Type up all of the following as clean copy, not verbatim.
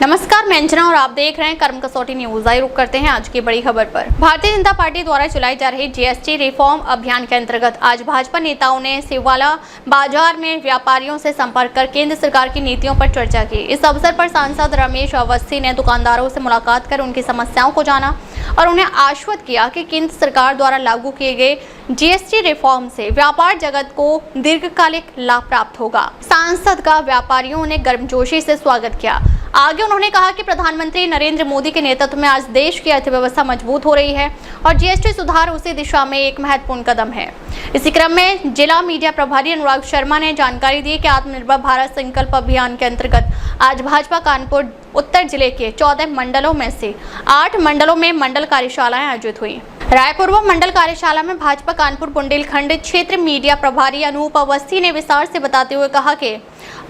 नमस्कार, मैं अंजना और आप देख रहे हैं कर्म कसौटी न्यूज। आइए रुक करते हैं आज की बड़ी खबर पर। भारतीय जनता पार्टी द्वारा चलाई जा रही जीएसटी रिफॉर्म अभियान के अंतर्गत आज भाजपा नेताओं ने शिवाला बाजार में व्यापारियों से संपर्क कर केंद्र सरकार की नीतियों पर चर्चा की। इस अवसर पर सांसद रमेश अवस्थी ने दुकानदारों से मुलाकात कर उनकी समस्याओं को जाना और उन्हें आश्वस्त किया कि केंद्र सरकार द्वारा लागू किए गए जीएसटी रिफॉर्म से व्यापार जगत को दीर्घकालिक लाभ प्राप्त होगा। सांसद का व्यापारियों ने गर्मजोशी से स्वागत किया। आगे उन्होंने कहा कि प्रधानमंत्री नरेंद्र मोदी के नेतृत्व में आज देश की अर्थव्यवस्था मजबूत हो रही है और जीएसटी सुधार उसी दिशा में एक महत्वपूर्ण कदम है। इसी क्रम में जिला मीडिया प्रभारी अनुराग शर्मा ने जानकारी दी कि आत्मनिर्भर भारत संकल्प अभियान के अंतर्गत आज भाजपा कानपुर उत्तर जिले के 14 मंडलों में से 8 मंडलों में मंडल कार्यशालाएं आयोजित हुई। रायपुर मंडल कार्यशाला में भाजपा कानपुर बुंदेलखंड क्षेत्र मीडिया प्रभारी अनूप अवस्थी ने विस्तार से बताते हुए कहा कि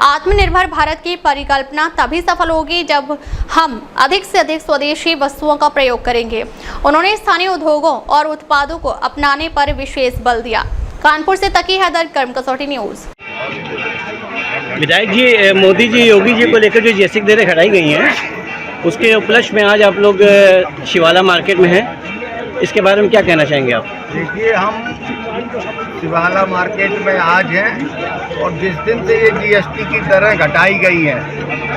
आत्मनिर्भर भारत की परिकल्पना तभी सफल होगी जब हम अधिक से अधिक स्वदेशी वस्तुओं का प्रयोग करेंगे। उन्होंने स्थानीय उद्योगों और उत्पादों को अपनाने पर विशेष बल दिया। कानपुर से तकी हैदर, कर्म कसौटी न्यूज। विधायक जी, मोदी जी योगी जी को लेकर जो जीएसटी दरें घटाई गई हैं, उसके उपलक्ष्य में आज आप लोग शिवाला मार्केट में हैं, इसके बारे में क्या कहना चाहेंगे आप? देखिए, हम शिवाला मार्केट में आज हैं और जिस दिन से ये जीएसटी की दरें घटाई गई हैं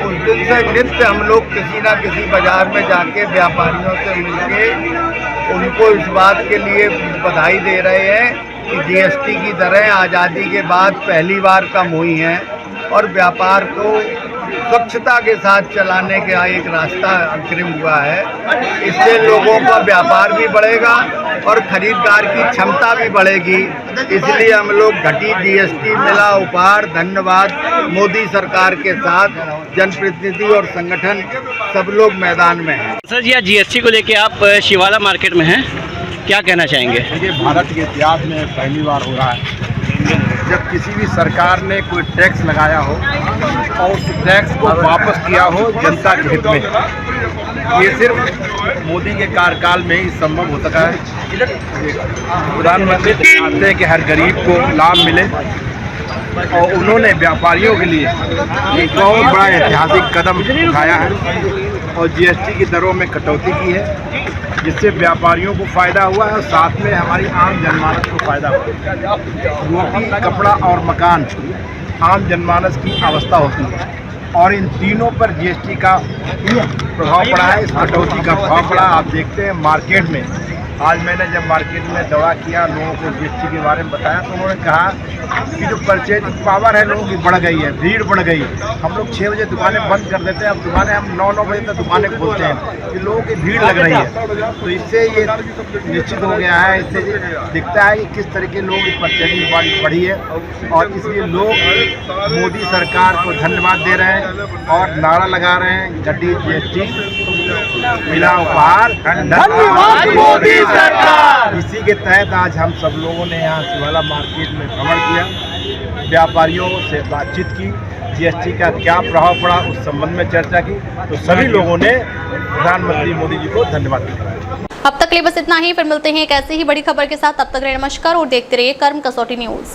उस दिन से नित्य हम लोग किसी न किसी बाज़ार में जाके व्यापारियों से मिलके उनको इस बात के लिए बधाई दे रहे हैं कि जीएसटी की दरें आज़ादी के बाद पहली बार कम हुई हैं और व्यापार को स्वच्छता के साथ चलाने का एक रास्ता अग्रिम हुआ है। इससे लोगों का व्यापार भी बढ़ेगा और खरीदार की क्षमता भी बढ़ेगी। इसलिए हम लोग घटी जीएसटी मिला उपहार, धन्यवाद मोदी सरकार के साथ जनप्रतिनिधि और संगठन सब लोग मैदान में हैं। सर जी, आज जीएसटी को लेकर आप शिवाला मार्केट में हैं, क्या कहना चाहेंगे? देखिए, भारत के इतिहास में पहली बार हो रहा है जब किसी भी सरकार ने कोई टैक्स लगाया हो और उस टैक्स को वापस किया हो जनता के हित में। ये सिर्फ मोदी के कार्यकाल में ही संभव हो सका है। प्रधानमंत्री चाहते हैं कि हर गरीब को लाभ मिले और उन्होंने व्यापारियों के लिए एक बहुत बड़ा ऐतिहासिक कदम उठाया है और जीएसटी की दरों में कटौती की है, जिससे व्यापारियों को फ़ायदा हुआ है और साथ में हमारी आम जनमानस को फ़ायदा हुआ है। रोटी, कपड़ा और मकान आम जनमानस की अवस्था होती है और इन तीनों पर जीएसटी का प्रभाव पड़ा है। इस कटौती का प्रभाव पड़ा। आप देखते हैं मार्केट में, आज मैंने जब मार्केट में दौरा किया, लोगों को जीएसटी के बारे में बताया तो उन्होंने कहा कि जो परचेजिंग पावर है लोगों की बढ़ गई है, भीड़ बढ़ गई है। हम लोग 6 बजे दुकानें बंद कर देते हैं, अब दुकानें हम 9 बजे तक दुकानें खोलते हैं कि लोगों की भीड़ लग रही है। तो इससे ये निश्चित हो गया है, इससे दिखता है कि किस तरह के लोग परचेजिंग बढ़ी है और इसलिए लोग मोदी सरकार को धन्यवाद दे रहे हैं और नारा लगा रहे हैं, घटी जीएसटी मिला उपहार, धन्यवाद मोदी सरकार। इसी के तहत आज हम सब लोगों ने यहाँ शिवाला मार्केट में भ्रमण किया, व्यापारियों से बातचीत की, जीएसटी का क्या प्रभाव पड़ा उस संबंध में चर्चा की, तो सभी लोगों ने प्रधानमंत्री मोदी जी को धन्यवाद दिया। अब तक के लिए बस इतना ही। फिर मिलते हैं एक ऐसी ही बड़ी खबर के साथ। तब तक नमस्कार और देखते रहिए कर्म कसौटी न्यूज।